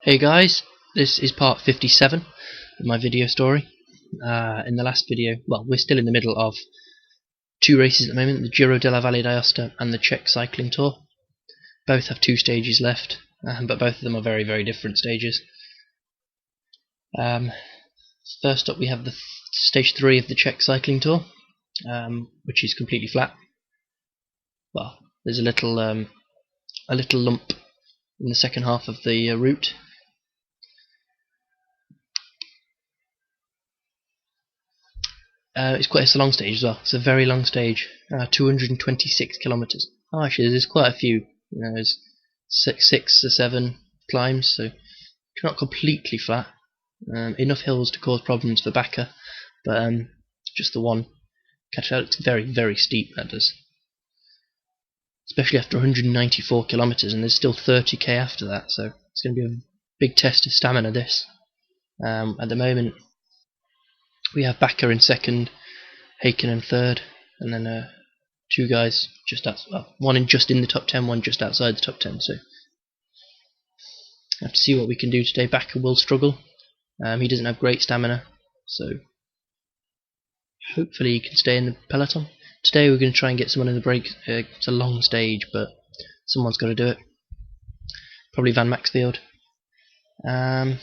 Hey guys, this is part 57 of my video story. In the last video, well, we're still in the middle of two races at the moment, the Giro della Valle and the Czech Cycling Tour. Both have two stages left, but both of them are very, very different stages. First up we have the stage 3 of the Czech Cycling Tour, which is completely flat. Well, there's a little lump in the second half of the route. It's a long stage as well. It's a very long stage, 226 kilometers. Oh, actually, there's quite a few. There's six or seven climbs, so it's not completely flat. Enough hills to cause problems for Bakker, but just the one. Catch out, it's very, very steep. That does, especially after 194 kilometers, and there's still 30k after that. So it's going to be a big test of stamina. This at the moment. We have Bakker in second, Heikkinen third, and then two guys just outside, one just in the top 10, one just outside the top 10. So have to see what we can do today. Bakker will struggle. He doesn't have great stamina, so hopefully he can stay in the peloton. Today we're going to try and get someone in the break. It's a long stage, but someone's got to do it. Probably Van Maxfield. And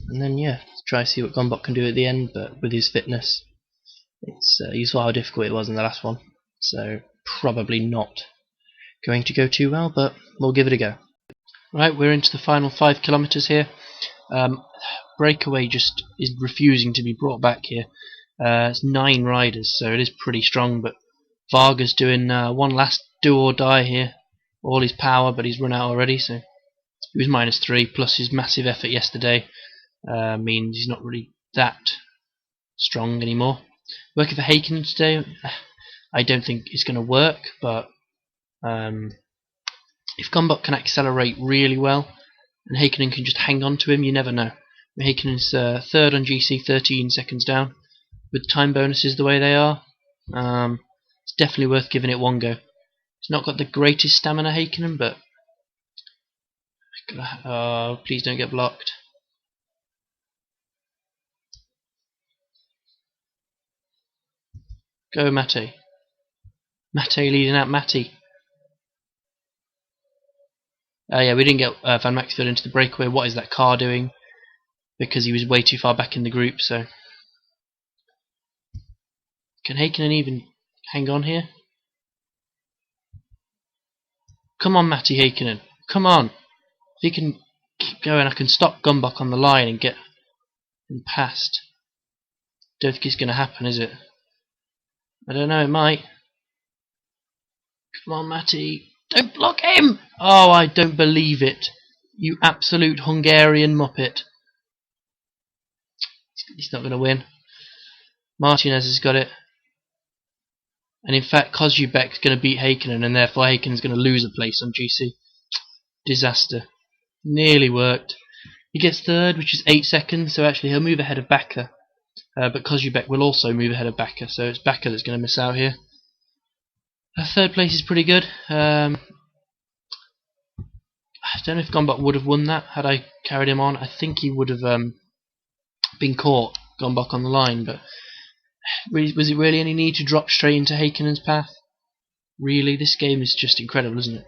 then try to see what Gombok can do at the end, but with his fitness, you saw how difficult it was in the last one, so probably not going to go too well, but we'll give it a go. Right, we're into the final 5 kilometers here. Breakaway just is refusing to be brought back here. It's 9 riders, so it is pretty strong, but Varga's doing one last do or die here, all his power, but he's run out already, so he was -3, plus his massive effort yesterday means he's not really that strong anymore. Working for Heikkinen today, I don't think it's going to work, but if Gombok can accelerate really well and Heikkinen can just hang on to him, you never know. Heikkinen's third on GC, 13 seconds down. With time bonuses the way they are, it's definitely worth giving it one go. He's not got the greatest stamina, Heikkinen, but please don't get blocked. Go, Mate. Mate leading out Mate. Yeah, we didn't get Van Maxfield into the breakaway. What is that car doing? Because he was way too far back in the group, so. Can Heikkinen even hang on here? Come on, Matti Heikkinen. Come on. If he can keep going, I can stop Gombok on the line and get him past. Don't think it's going to happen, is it? I don't know, it might. Come on, Matty. Don't block him! Oh, I don't believe it. You absolute Hungarian muppet. He's not going to win. Martinez has got it. And in fact, Kozubek's going to beat Heikkinen, and therefore Heikkinen's going to lose a place on GC. Disaster. Nearly worked. He gets third, which is 8 seconds, so actually he'll move ahead of Bakker. But Kozubek will also move ahead of Bakker, so it's Bakker that's going to miss out here. Third place is pretty good. I don't know if Gombok would have won that had I carried him on. I think he would have been caught, Gombok on the line, but was it really any need to drop straight into Heikkinen's path? Really, this game is just incredible, isn't it?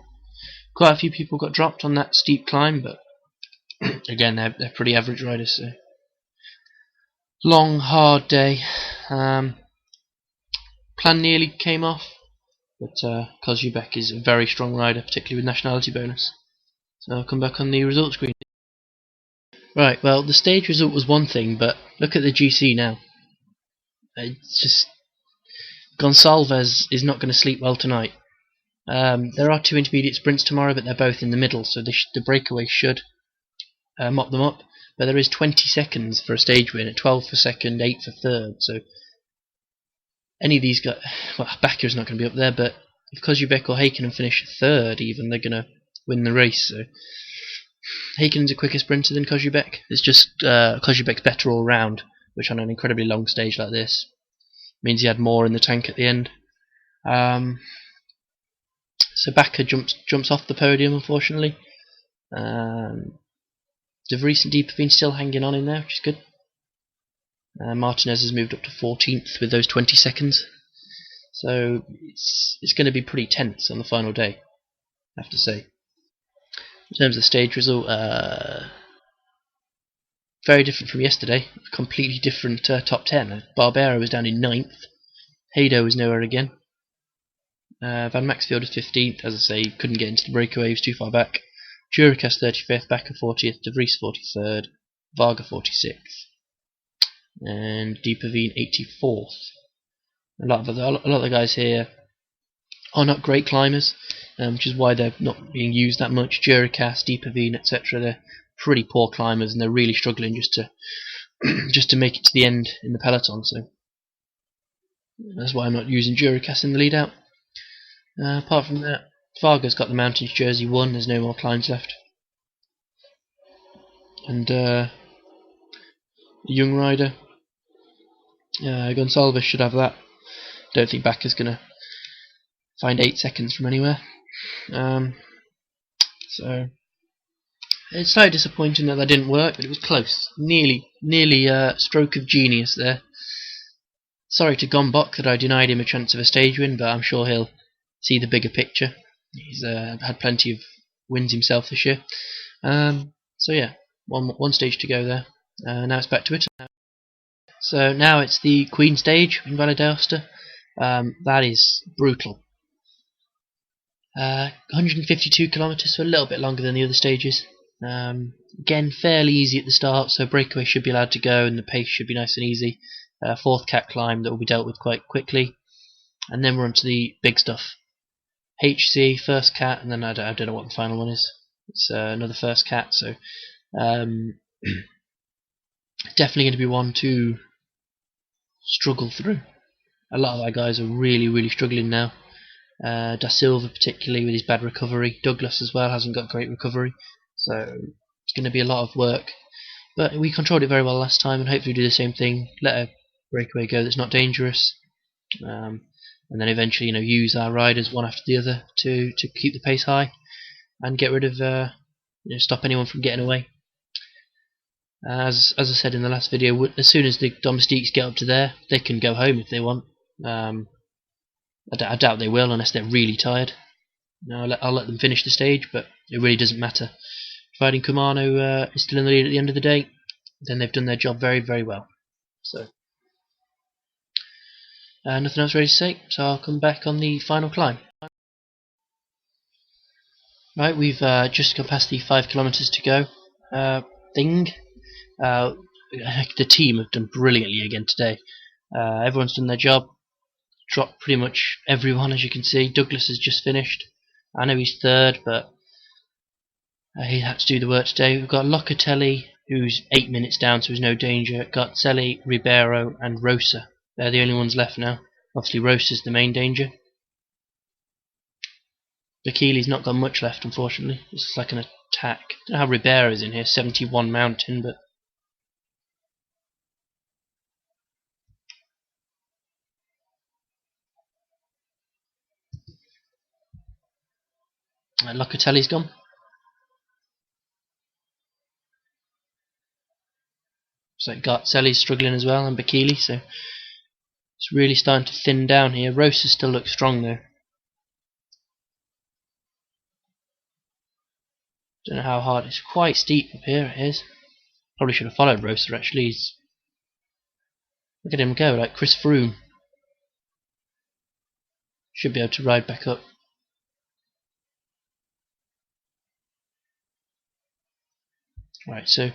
Quite a few people got dropped on that steep climb, but again, they're pretty average riders, so. Long, hard day. Plan nearly came off, but Kozubek is a very strong rider, particularly with nationality bonus. So I'll come back on the result screen. Right, well, the stage result was one thing, but look at the GC now. It's just Gonçalves is not going to sleep well tonight. There are 2 intermediate sprints tomorrow, but they're both in the middle, so the breakaway should mop them up. But there is 20 seconds for a stage win, at 12 for second, 8 for third. So any of these guys, well, Bakker's not going to be up there, but if Kozubek or Heikkinen finish third, even they're going to win the race. So Heikkinen's a quicker sprinter than Kozubek. It's just Kozubek's better all round, which on an incredibly long stage like this means he had more in the tank at the end. So Bakker jumps off the podium, unfortunately. De Vries and Deep have been still hanging on in there, which is good. Martinez has moved up to 14th with those 20 seconds. So it's going to be pretty tense on the final day, I have to say. In terms of the stage result, very different from yesterday. A completely different top 10. Barbera was down in 9th. Haydo was nowhere again. Van Maxfield is 15th. As I say, couldn't get into the breakaway, he was too far back. Jurikas 35th, Bakker 40th, De Vries 43rd, Varga 46th, and Deepaveen 84th. A lot of the guys here are not great climbers, which is why they're not being used that much. Jurikas, Deepaveen, etc. They're pretty poor climbers, and they're really struggling just to just to make it to the end in the peloton. So that's why I'm not using Jurikas in the lead out. Apart from that, Varga's got the Mountains jersey 1, there's no more climbs left. And the young rider, Gonsalves should have that. Don't think Bakker's going to find 8 seconds from anywhere. So it's slightly disappointing that didn't work, but it was close. Nearly stroke of genius there. Sorry to Gombok that I denied him a chance of a stage win, but I'm sure he'll see the bigger picture. He's had plenty of wins himself this year. So yeah, one stage to go there. Now it's back to it. So now it's the Queen stage in Valle d'Aosta. That is brutal. 152 kilometres, so a little bit longer than the other stages. Again, fairly easy at the start, so breakaway should be allowed to go and the pace should be nice and easy. 4th cat climb that will be dealt with quite quickly. And then we're on to the big stuff. HC, first cat, and then I don't know what the final one is. It's another first cat, so definitely going to be one to struggle through. A lot of our guys are really struggling now. Da Silva particularly with his bad recovery. Douglas as well hasn't got great recovery, so it's going to be a lot of work. But we controlled it very well last time, and hopefully do the same thing. Let a breakaway go that's not dangerous. And then eventually, use our riders one after the other to keep the pace high and get rid of, stop anyone from getting away. As I said in the last video, as soon as the domestiques get up to there, they can go home if they want. I doubt they will unless they're really tired. I'll let them finish the stage, but it really doesn't matter. Providing Kumano is still in the lead at the end of the day, then they've done their job very well. So. Nothing else ready to say, so I'll come back on the final climb. Right, we've just gone past the 5 kilometres to go thing. The team have done brilliantly again today. Everyone's done their job, dropped pretty much everyone, as you can see. Douglas has just finished. I know he's 3rd, but he had to do the work today. We've got Locatelli, who's 8 minutes down, so there's no danger. Garzelli, Ribeiro, and Rosa. They're the only ones left now. Obviously, Rosa's the main danger. Bakili's not got much left, unfortunately. It's like an attack. I don't know how Ribeira's in here, 71 mountain, but. Locatelli's gone. So Garzelli's struggling as well, and Bakili, so. It's really starting to thin down here. Rosa still looks strong though. Don't know how hard. It's quite steep up here. It is. Probably should have followed Rosa actually. Look at him go, like Chris Froome. Should be able to ride back up. Right, so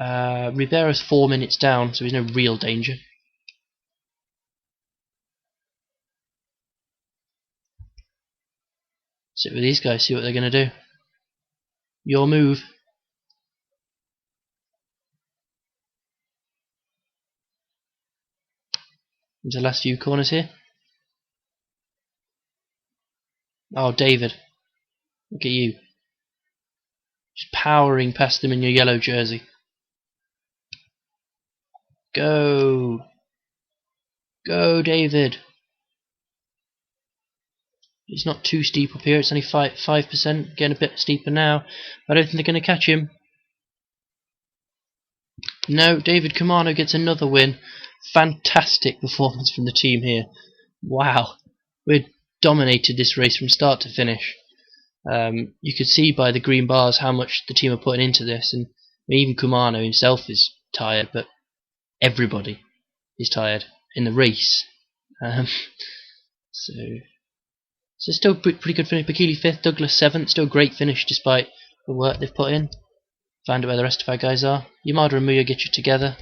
Ribeiro's 4 minutes down, so he's no real danger. Sit with these guys, see what they're going to do. Your move. Into the last few corners here. Oh, David. Look at you. Just powering past them in your yellow jersey. Go. Go, David. It's not too steep up here, it's only 5%, getting a bit steeper now. I don't think they're going to catch him. No, David Kumano gets another win. Fantastic performance from the team here. Wow, we dominated this race from start to finish. You could see by the green bars how much the team are putting into this, and even Kumano himself is tired, but everybody is tired in the race. So still pretty good finish. Bekele 5th, Douglas 7th. Still a great finish despite the work they've put in. Find out where the rest of our guys are. Yamada and Muya get you together.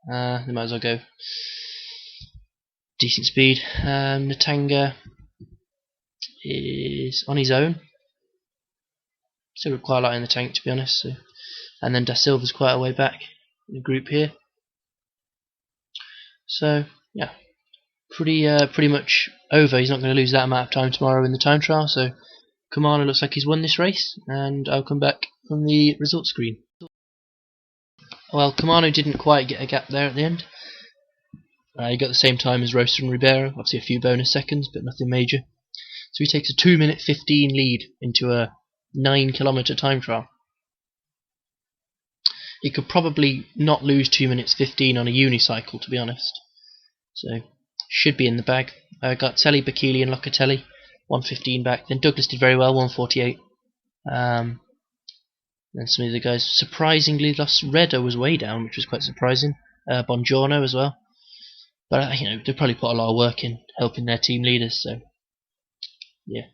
They might as well go decent speed. Natanga is on his own. Still got quite a lot in the tank, to be honest. So. And then Da Silva's quite a way back in the group here. So yeah, pretty much over. He's not going to lose that amount of time tomorrow in the time trial. So Kumano looks like he's won this race, and I'll come back on the results screen. Well, Kumano didn't quite get a gap there at the end. He got the same time as Roster and Ribeiro, obviously a few bonus seconds, but nothing major. So he takes a 2-minute 15 lead into a 9-kilometre time trial. He could probably not lose 2 minutes 15 on a unicycle, to be honest. So should be in the bag. Got Telly, Bekele and Locatelli, 1:15 back. Then Douglas did very well, 1:48. Then some of the guys surprisingly lost. Redder was way down, which was quite surprising. Bongiorno as well. But they probably put a lot of work in helping their team leaders. So yeah.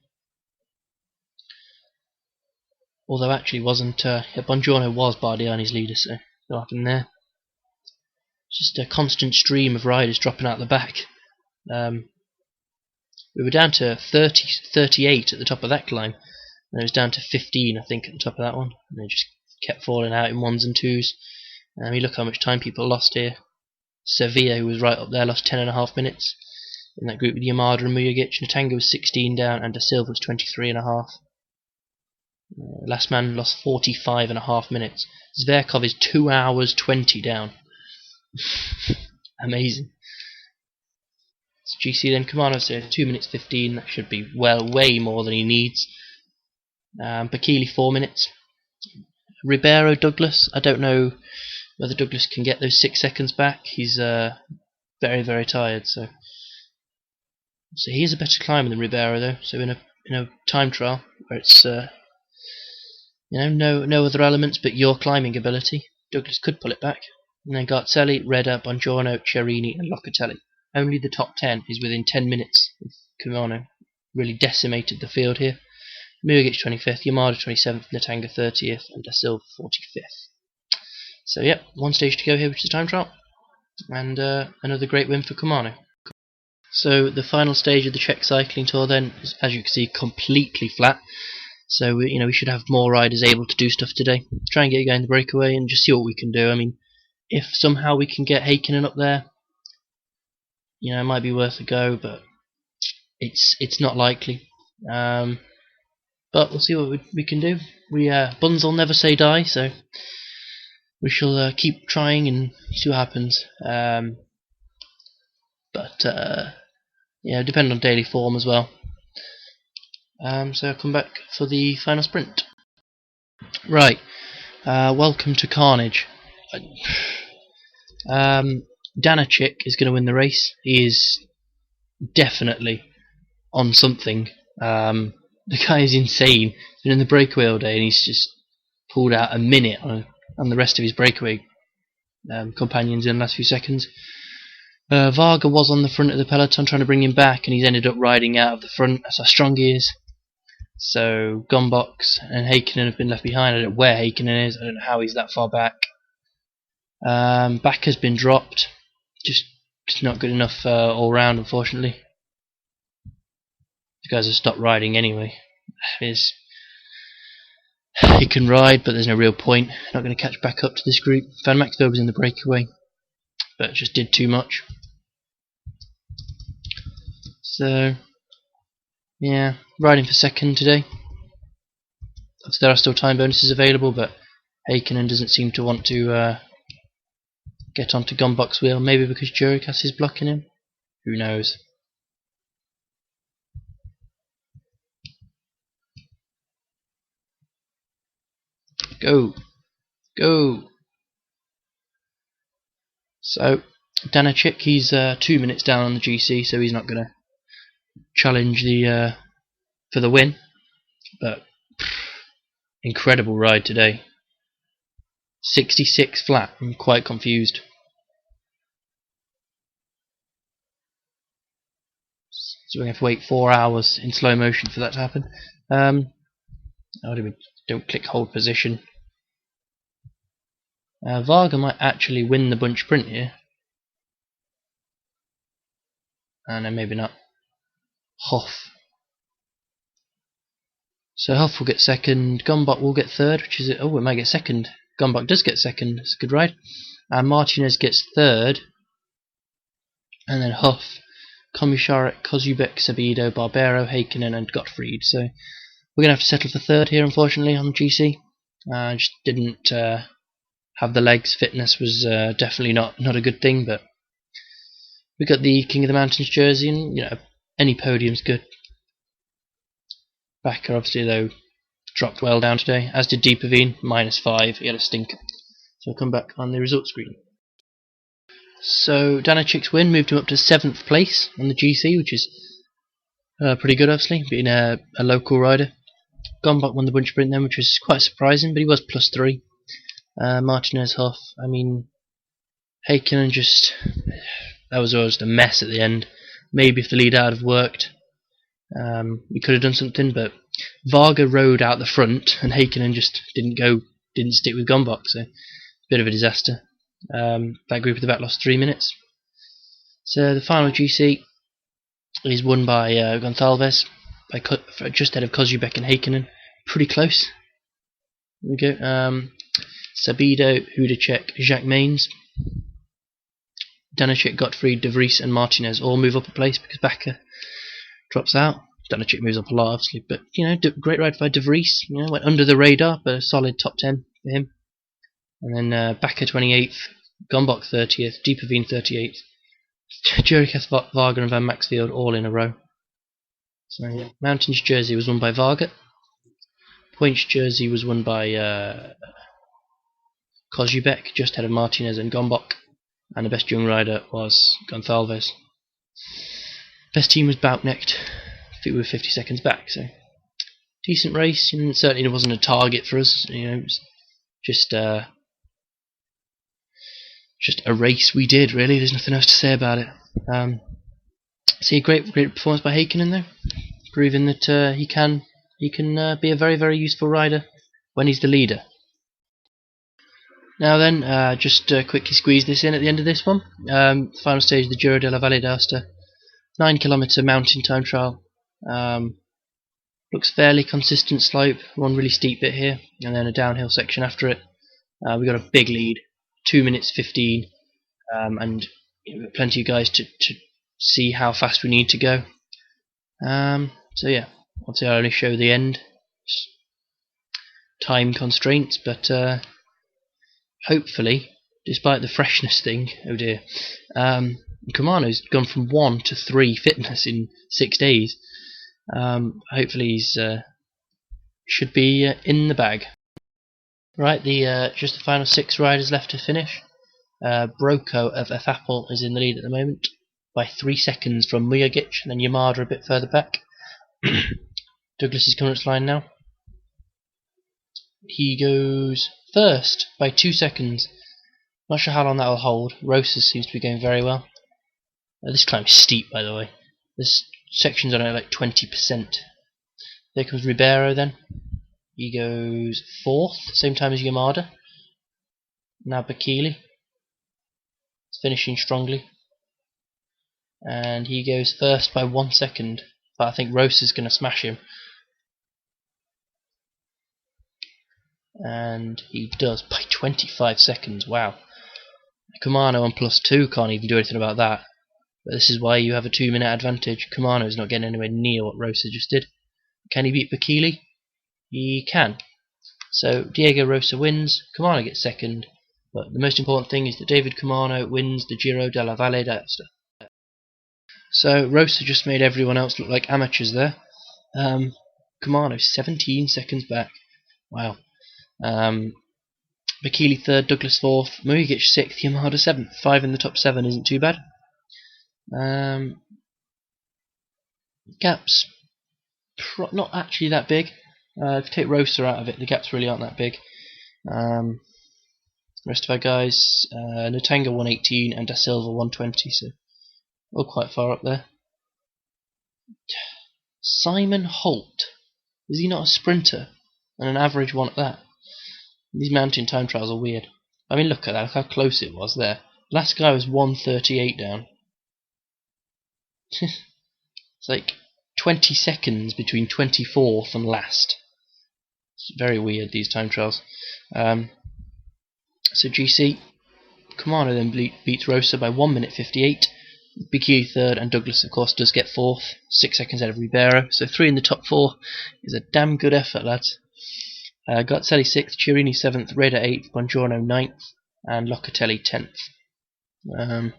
Although actually wasn't. Bongiorno was Bardiani's leader, so what happened there? Just a constant stream of riders dropping out the back. We were down to 38 at the top of that climb, and it was down to 15, I think, at the top of that one. And they just kept falling out in 1s and 2s. Look how much time people lost here. Sevilla, who was right up there, lost 10.5 minutes in that group with Yamada and Mujagic. Natanga was 16 down, and Da Silva was 23.5. Last man lost 45.5 minutes. Zverkov is 2 hours 20 down. Amazing. So GC then Kumano said 2 minutes 15. That should be way more than he needs. Bekele 4 minutes. Ribeiro Douglas. I don't know whether Douglas can get those 6 seconds back. He's very tired. So he is a better climber than Ribeiro though. So in a time trial where it's no other elements but your climbing ability, Douglas could pull it back. And then Garzelli, Redder, Bongiorno, Chiarini and Locatelli. Only the top 10 is within 10 minutes of Kumano. Really decimated the field here. Mujagic 25th, Yamada 27th, Natanga 30th, and Da Silva 45th. So yep, one stage to go here, which is the time trial. And another great win for Kumano. So the final stage of the Czech Cycling Tour then is, as you can see, completely flat. So we should have more riders able to do stuff today. Try and get going the breakaway and just see what we can do. I mean, if somehow we can get Heikkinen up there, it might be worth a go, but it's not likely. But we'll see what we can do. Buns will never say die, so we shall keep trying and see what happens. Depend on daily form as well. So I'll come back for the final sprint. Right, welcome to Carnage. Danachik is going to win the race. He is definitely on something. The guy is insane. He's been in the breakaway all day and he's just pulled out a minute on the rest of his breakaway companions in the last few seconds. Varga was on the front of the peloton trying to bring him back, and he's ended up riding out of the front. That's how strong he is. So Gombox and Heikkinen have been left behind. I don't know where Heikkinen is. I don't know how he's that far back. Bakker's been dropped. Just not good enough all round, unfortunately. The guys have stopped riding anyway. He can ride, but there's no real point. Not going to catch back up to this group. Van Maxwell was in the breakaway, but just did too much. So yeah, riding for second today. There are still time bonuses available, but Heikkinen doesn't seem to want to get onto Gombox's wheel. Maybe because Jurikas is blocking him. Who knows? Go! So Danachik, he's 2 minutes down on the GC, so he's not going to challenge for the win. But incredible ride today. 66 flat. I'm quite confused. So we have to wait 4 hours in slow motion for that to happen. Don't click hold position. Varga might actually win the bunch sprint here. No, maybe not. Hoff. So Hoff will get second. Gombok will get third, which is it might get second. Gombok does get second. It's a good ride. Martinez gets third, and then Hoff, Komisarek, Kozubek, Sabido, Barbero, Heikkinen, and Gottfried. So we're gonna have to settle for third here, unfortunately, on the GC. Just didn't have the legs. Fitness was definitely not a good thing, but we got the King of the Mountains jersey, and any podium's good. Bakker, obviously, though, dropped well down today, as did Deepaveen, -5. He had a stinker. So I'll come back on the results screen. So Danachik's win moved him up to 7th place on the GC, which is pretty good, obviously, being a local rider. Gombok won the bunch sprint then, which was quite surprising, but he was +3. Martinez, Hoff, Heikkinen that was just a mess at the end. Maybe if the lead out had worked, we could have done something, but Varga rode out the front and Heikkinen just didn't stick with Gombok, so bit of a disaster. That group at the back lost 3 minutes. So the final GC is won by Gonçalves, just ahead of Kozubek and Heikkinen. Pretty close. There we go. Sabido, Hudacek, Jacques Maines, Danachik, Gottfried, De Vries and Martinez all move up a place because Bakker drops out. Danachik moves up a lot, obviously, but great ride by De Vries. Went under the radar, but a solid top 10 for him. And then Bakker 28th, Gombok 30th, Deepaveen 38th, Juriketh, Varga and Van Maxfield all in a row. So yeah. Mountains jersey was won by Varga. Points jersey was won by Kozubek, just ahead of Martinez and Gombok. And the best young rider was Gonçalves. Best team was Bauknecht, with 50 seconds back. So decent race. Certainly it wasn't a target for us. It was just a race we did. Really, there's nothing else to say about it. See, great performance by Heikkinen though, proving that he can be a very, very useful rider when he's the leader. Now then, just quickly squeeze this in at the end of this one. Final stage of the Giro della Valle d'Aosta, 9 km mountain time trial. Looks fairly consistent slope, one really steep bit here, and then a downhill section after it. We got a big lead, 2 minutes 15, and we've got plenty of guys to see how fast we need to go. So yeah, obviously I'll only show the end, time constraints, but hopefully, despite the freshness thing, oh dear, Kumano's gone from 1 to 3 fitness in 6 days. Hopefully he's should be in the bag. Right, just the final 6 riders left to finish. Broko of F Apple is in the lead at the moment by 3 seconds from Mujagic, and then Yamada a bit further back. Douglas is coming up to line now. He goes first by 2 seconds. Not sure how long that will hold. Rosas seems to be going very well. This climb is steep, by the way. This section's on like 20%. There comes Ribeiro then. He goes 4th, same time as Yamada. Now Bakili is finishing strongly. And he goes first by 1 second. But I think Rosas is going to smash him. And he does by 25 seconds. Wow. Kumano on +2 can't even do anything about that. But this is why you have a 2-minute advantage. Kumano's not getting anywhere near what Rosa just did. Can he beat Bakili? He can. So Diego Rosa wins, Kumano gets second, but the most important thing is that David Kumano wins the Giro della Valle d'Aosta. So Rosa just made everyone else look like amateurs there. Kumano 17 seconds back. Wow. Bakili 3rd, Douglas 4th, Mugic 6th, Yamada 7th. 5 in the top 7 isn't too bad. Gaps, not actually that big. If you take Rosa out of it, the gaps really aren't that big. Rest of our guys, Natanga 118 and Da Silva 120, so all quite far up there. Simon Holt, is he not a sprinter? And an average one at that? These mountain time trials are weird. I mean, look at that, look how close it was there. Last guy was 1:38 down. It's like 20 seconds between 24th and last. It's very weird, these time trials. So GC, Kumano then beats Rosa by 1 minute 58. Bikili 3rd, and Douglas, of course, does get 4th, 6 seconds ahead of Ribeiro. So 3 in the top 4 is a damn good effort, lads. Gazzelli 6th, Chirini 7th, Reda 8th, Bongiorno 9th, and Locatelli 10th. So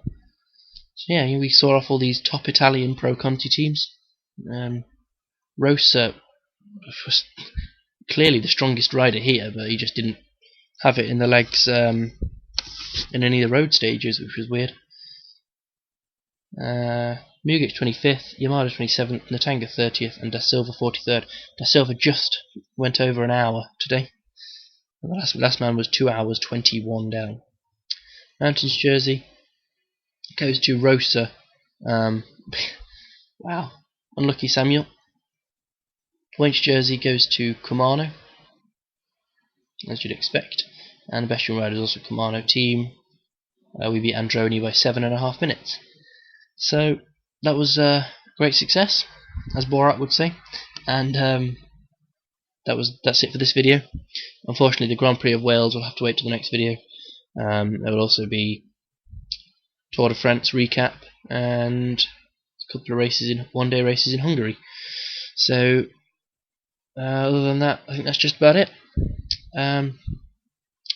yeah, we saw off all these top Italian Pro Conti teams. Rosa was clearly the strongest rider here, but he just didn't have it in the legs in any of the road stages, which was weird. Mugic 25th, Yamada 27th, Natanga 30th, and Da Silva 43rd. Da Silva just went over an hour today. The last man was 2 hours 21 down. Mountains jersey goes to Rosa. Wow, unlucky Samuel. Points jersey goes to Kumano, as you'd expect. And the best young rider is also Kumano team. We beat Androni by 7.5 minutes. So that was a great success, as Borat would say. And that's it for this video. Unfortunately, the Grand Prix of Wales will have to wait till the next video. There will also be Tour de France recap and a couple of races in one-day races in Hungary. So other than that, I think that's just about it.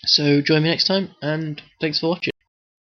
So join me next time, and thanks for watching.